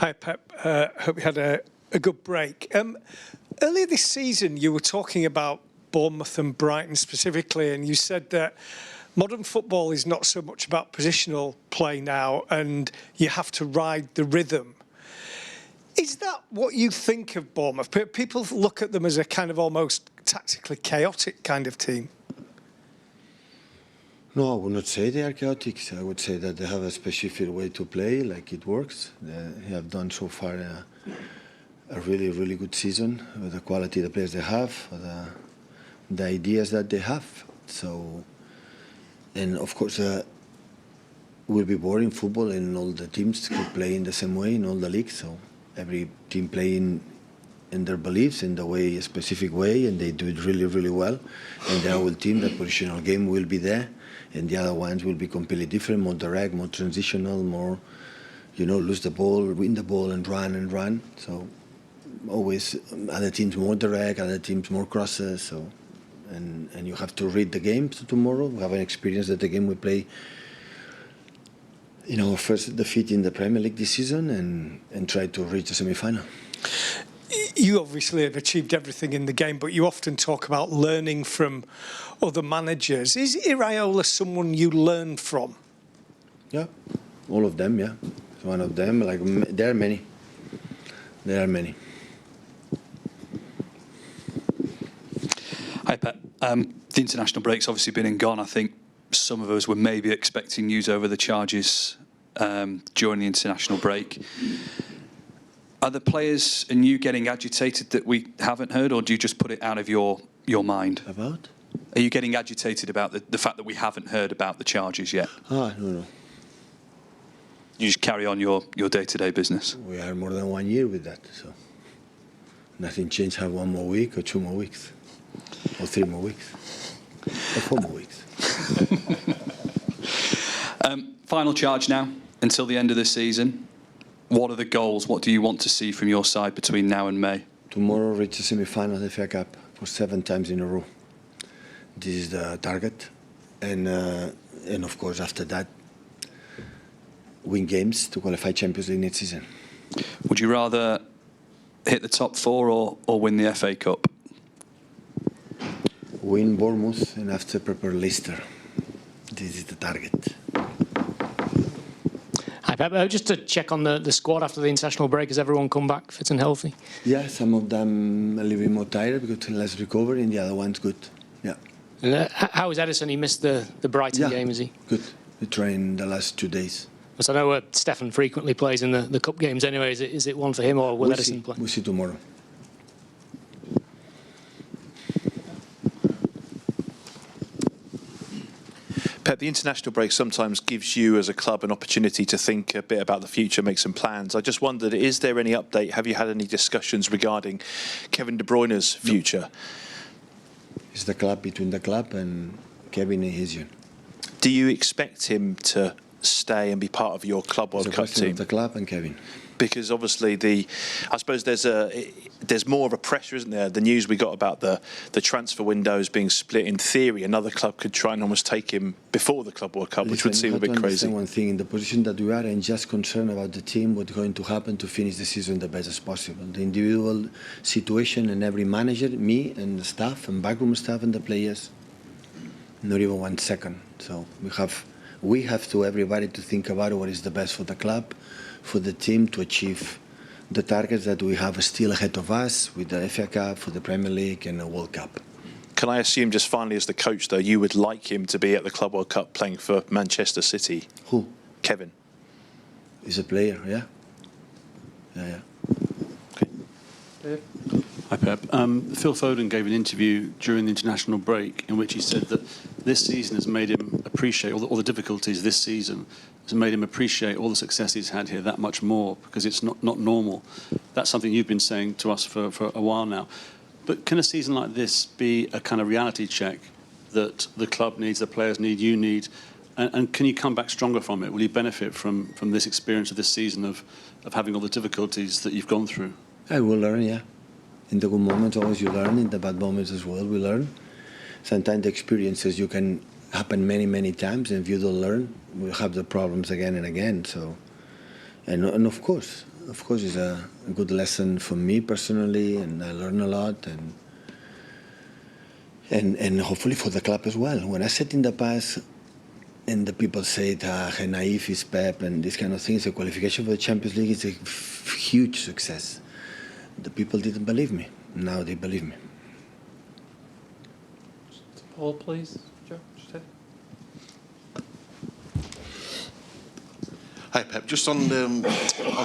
Hi, Pep. Hope you had a good break. Earlier this season, you were talking about Bournemouth and Brighton specifically, and you said that modern football is not so much about positional play now, and you have to ride the rhythm. Is that what you think of Bournemouth? People look at them as a kind of almost tactically chaotic kind of team. No, I would not say they are chaotic. I would say that they have a specific way to play, like it works. They have done so far a really, really good season with the quality of the players they have, the ideas that they have. So, and of course, it will be boring football, and all the teams keep playing the same way in all the leagues. So every team playing in their beliefs, in the way, a specific way, and they do it really, really well. And the whole team, the positional game will be there, and the other ones will be completely different, more direct, more transitional, more, lose the ball, win the ball, and run. So always other teams more direct, other teams more crosses. So, and you have to read the games tomorrow. We have an experience that the game we play our first defeat in the Premier League this season, and try to reach the semi-final. You obviously have achieved everything in the game, but you often talk about learning from other managers. Is Iraola someone you learn from? Yeah, all of them, yeah. One of them, there are many. Hi, Pep. The international break's obviously been and gone. I think some of us were maybe expecting news over the charges during the international break. Are the players and you getting agitated that we haven't heard, or do you just put it out of your mind? About? Are you getting agitated about the fact that we haven't heard about the charges yet? No. You just carry on your day-to-day business? We are more than 1 year with that, so nothing changed. Have 1 more week or 2 more weeks or 3 more weeks or 4 more weeks. Final charge now until the end of the season. What are the goals? What do you want to see from your side between now and May? Tomorrow, reach the semi-final of the FA Cup for 7 times in a row. This is the target, and of course after that, win games to qualify Champions League next season. Would you rather hit the top 4 or win the FA Cup? Win Bournemouth and after prepare Leicester. This is the target. Hi, Pep. Just to check on the squad after the international break, has everyone come back fit and healthy? Yeah, some of them a little bit more tired because less recovery, and the other one's good. Yeah. And, how is Edison? He missed the Brighton game, is he? Good. We trained the last 2 days. So I know Stefan frequently plays in the cup games anyway. Is it one for him, or will Edison play? We'll see tomorrow. Pep, the international break sometimes gives you as a club an opportunity to think a bit about the future, make some plans. I just wondered, is there any update? Have you had any discussions regarding Kevin De Bruyne's future? No. It's the club, between the club and Kevin and his union. Do you expect him to stay and be part of your Club World Cup team? Of the club and Kevin. Because obviously I suppose there's more of a pressure, isn't there? The news we got about the transfer windows being split. In theory, another club could try and almost take him before the Club World Cup, which would seem a bit crazy. One thing, in the position that we are, I'm just concerned about the team, what's going to happen to finish the season the best as possible. The individual situation, and every manager, me and the staff and backroom staff and the players, not even 1 second. So we have to, everybody, to think about what is the best for the club, for the team to achieve the targets that we have still ahead of us with the FA Cup, for the Premier League and the World Cup. Can I assume, just finally as the coach though, you would like him to be at the Club World Cup playing for Manchester City? Who? Kevin. He's a player, yeah. Yeah. Okay. Hi, Pep. Phil Foden gave an interview during the international break in which he said that this season has made him appreciate all the difficulties this season has made him appreciate all the success he's had here that much more, because it's not normal. That's something you've been saying to us for a while now. But can a season like this be a kind of reality check that the club needs, the players need, you need, and can you come back stronger from it? Will you benefit from this experience of this season of having all the difficulties that you've gone through? I will learn, yeah. In the good moments, always you learn. In the bad moments as well, we learn. Sometimes the experiences you can happen many times, and if you don't learn, we'll have the problems again and again. So, and of course, of course, it's a good lesson for me personally, and I learn a lot, and hopefully for the club as well. When I said in the past, and the people said, how naive is Pep, and this kind of things, the qualification for the Champions League is a huge success. The people didn't believe me. Now they believe me. Paul, please. Joe, just here. Hi Pep, just on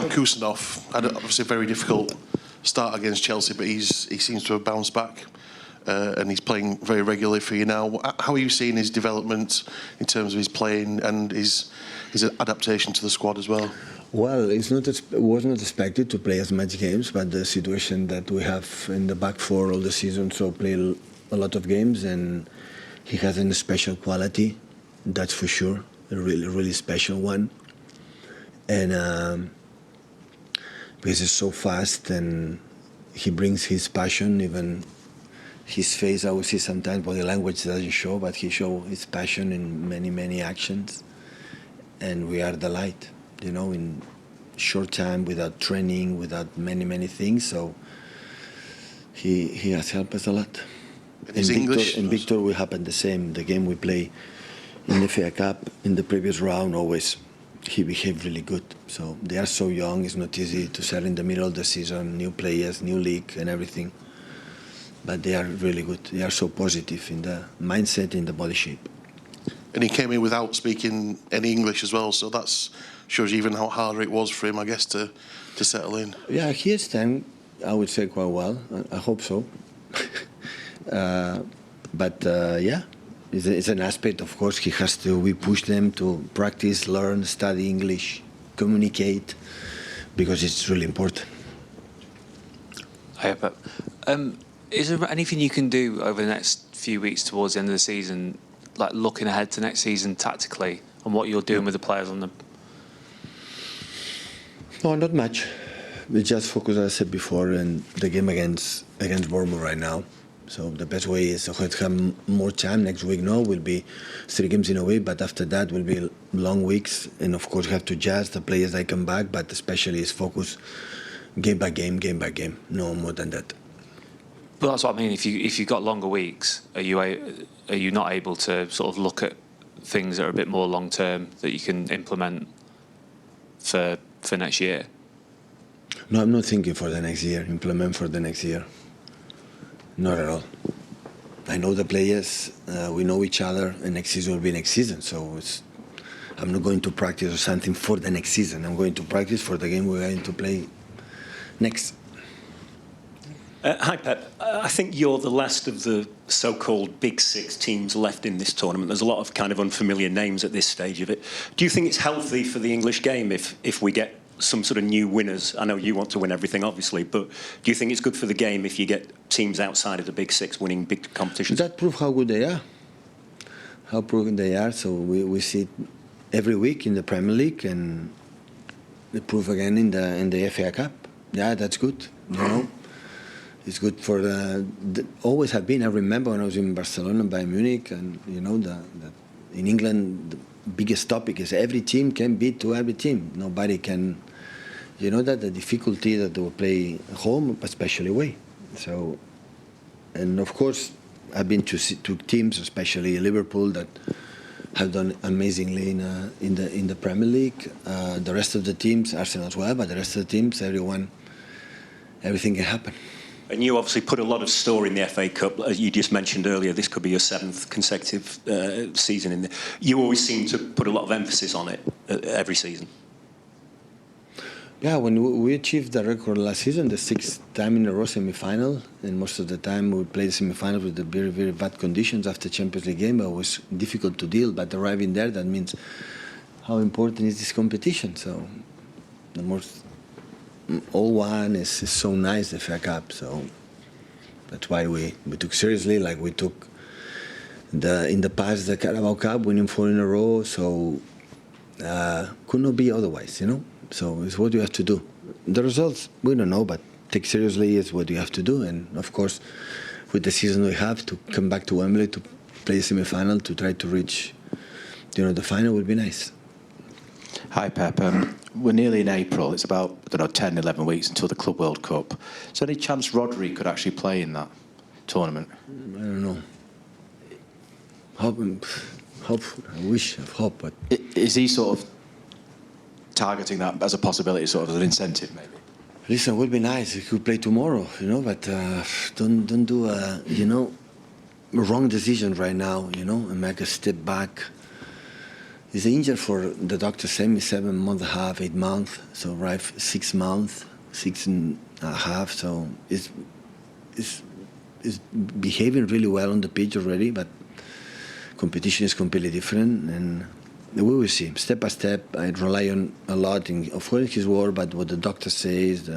Kusanov, had obviously a very difficult start against Chelsea, but he seems to have bounced back, and he's playing very regularly for you now. How are you seeing his development in terms of his playing and his adaptation to the squad as well? Well, it was not expected to play as much games, but the situation that we have in the back four all the season, so play a lot of games, and he has a special quality, that's for sure, a really, really special one. And because he's so fast and he brings his passion, even his face, I would see sometimes body language doesn't show, but he shows his passion in many, many actions. And we are the light, in short time, without training, without many, many things. So he has helped us a lot. In Victor, we happened the same. The game we play in the FA Cup, in the previous round, always he behaved really good. So they are so young, it's not easy to sell in the middle of the season, new players, new league and everything. But they are really good. They are so positive in the mindset, in the body shape. And he came in without speaking any English as well, so that shows you even how hard it was for him, I guess, to settle in. Yeah, he has done, I would say, quite well. I hope so. Yeah. It's an aspect, of course, we push them to practice, learn, study English, communicate, because it's really important. Hi, Pep. Is there anything you can do over the next few weeks towards the end of the season, like looking ahead to next season tactically, and what you're doing with the players on them? No, not much. We just focus, as I said before, on the game against Bournemouth right now. So the best way is to have more time. Next week, will be 3 games in a week, but after that will be long weeks. And of course, have to adjust the players that come back, but especially is focus game by game, no more than that. But that's what I mean. If you've got longer weeks, are you not able to sort of look at things that are a bit more long term that you can implement for next year? No, I'm not thinking for the next year. Implement for the next year. Not at all. I know the players, we know each other, and next season will be next season. So I'm not going to practice or something for the next season. I'm going to practice for the game we're going to play next. Hi, Pep. I think you're the last of the so-called Big Six teams left in this tournament. There's a lot of kind of unfamiliar names at this stage of it. Do you think it's healthy for the English game if we get some sort of new winners? I know you want to win everything, obviously, but do you think it's good for the game if you get teams outside of the Big Six winning big competitions? That proves how good they are, how proven they are. So we see it every week in the Premier League, and they prove again in the FA Cup. Yeah, that's good. It's good for always have been. I remember when I was in Barcelona, Bayern Munich, and in England, the biggest topic is every team can beat to every team. Nobody can, that the difficulty that they will play home, especially away. So, and of course, I've been to teams, especially Liverpool, that have done amazingly in the Premier League. The rest of the teams, Arsenal as well, but the rest of the teams, everything can happen. And you obviously put a lot of store in the FA Cup. As you just mentioned earlier, this could be your 7th consecutive season in there. You always seem to put a lot of emphasis on it every season. Yeah, when we achieved the record last season, the 6th time in a row semi-final, and most of the time we played the semi-final with the very, very bad conditions after Champions League game. It was difficult to deal, but arriving there, that means how important is this competition. So the most all one is so nice, the FA Cup. So that's why we took seriously, like we took in the past the Carabao Cup, winning 4 in a row. So could not be otherwise, So it's what you have to do. The results we don't know, but take seriously is what you have to do. And of course, with the season we have to come back to Wembley to play the semi-final to try to reach, the final would be nice. Hi, Pep. We're nearly in April. It's about, I don't know, 10, 11 weeks until the Club World Cup. Is there any chance Rodri could actually play in that tournament? I don't know. Hopeful. I wish, I hope, but... Is he sort of targeting that as a possibility, sort of as an incentive, maybe? Listen, it would be nice if he could play tomorrow, you know, but don't do a, you know, wrong decision right now, you know, and make a step back. He's injured for, the doctor said me 7 months and a half, 8 months, so right, 6 months, 6.5, so it's behaving really well on the pitch already, but competition is completely different, and we will see. Step by step, I rely on a lot, of course, his word, but what the doctor says,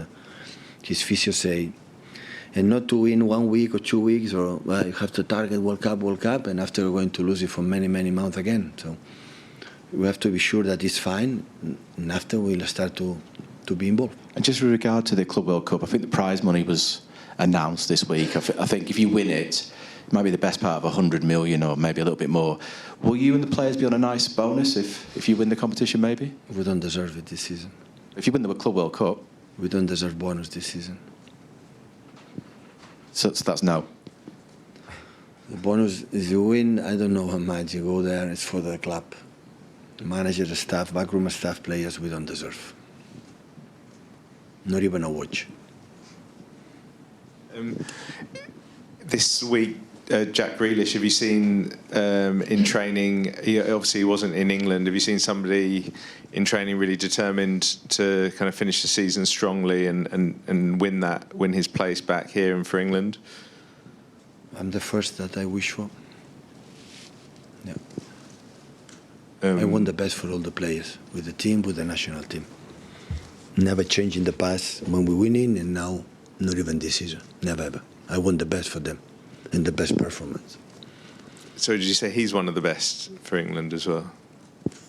his physio say, and not to win 1 week or 2 weeks, or well, you have to target World Cup, and after we're going to lose it for many, many months again. So we have to be sure that it's fine, and after we'll start to be involved. And just with regard to the Club World Cup, I think the prize money was announced this week. I think if you win it, it might be the best part of 100 million or maybe a little bit more. Will you and the players be on a nice bonus if you win the competition, maybe? We don't deserve it this season. If you win the Club World Cup? We don't deserve bonus this season. So that's no. The bonus is you win, I don't know how much. You go there, it's for the club. The manager, the staff, backroom staff, players, we don't deserve. Not even a watch. This week, Jack Grealish, have you seen in training, obviously he wasn't in England, have you seen somebody in training really determined to kind of finish the season strongly and win his place back here and for England? I'm the first that I wish for. Yeah. I want the best for all the players, with the team, with the national team. Never changed in the past when we're winning, and now not even this season. Never ever. I want the best for them and the best performance. So did you say he's one of the best for England as well?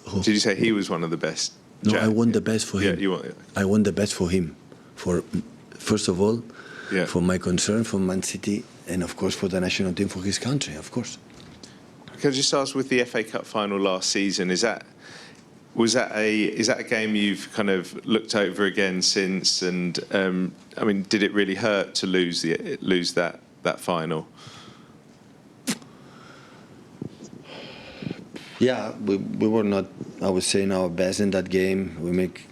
Who? Did you say he was one of the best? No, Jack? I want the best for him. Yeah, you want it. I want the best for him. For first of all, for my concern for Man City, and of course for the national team, for his country, of course. Can I just ask, with the FA Cup final last season, is that a game you've kind of looked over again since? And I mean, did it really hurt to lose that final? Yeah, we were not, I would say, in our best in that game. We make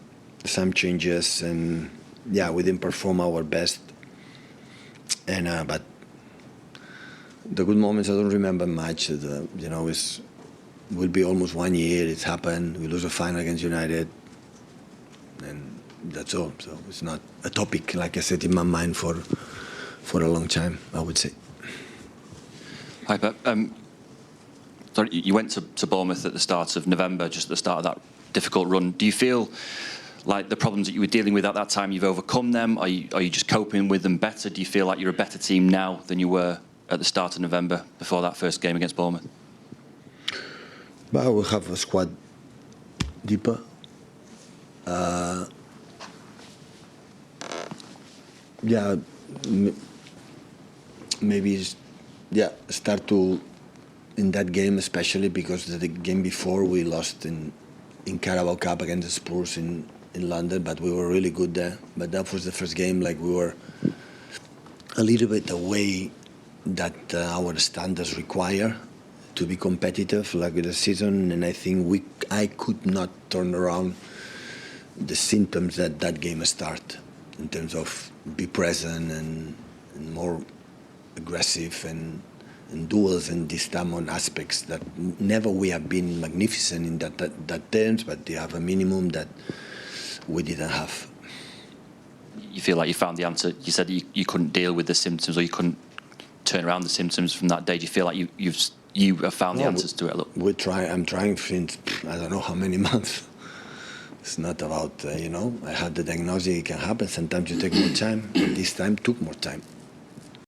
some changes, and yeah, we didn't perform our best. And but the good moments, I don't remember much. You know, it will be almost 1 year. It's happened. We lose a final against United, and that's all. So it's not a topic, like I said, in my mind for a long time, I would say. Hi, Pep. Sorry, you went to Bournemouth at the start of November, just at the start of that difficult run. Do you feel like the problems that you were dealing with at that time, you've overcome them? Are you just coping with them better? Do you feel like you're a better team now than you were at the start of November before that first game against Bournemouth? Well, we have a squad deeper. Yeah, maybe start to, in that game especially, because the game before we lost in Carabao Cup against the Spurs in London, but we were really good there. But that was the first game, like we were a little bit away that our standards require to be competitive, like with the season, and I think I could not turn around the symptoms that game start in terms of be present and more aggressive and duels and this time on aspects that never we have been magnificent in that terms, but they have a minimum that we didn't have. You feel like you found the answer? You said you couldn't deal with the symptoms, or you couldn't turn around the symptoms from that day. Do you feel like you have found the answers to it? Look, I'm trying since I don't know how many months. It's not about I had the diagnosis. It can happen. Sometimes you take more time. This time took more time.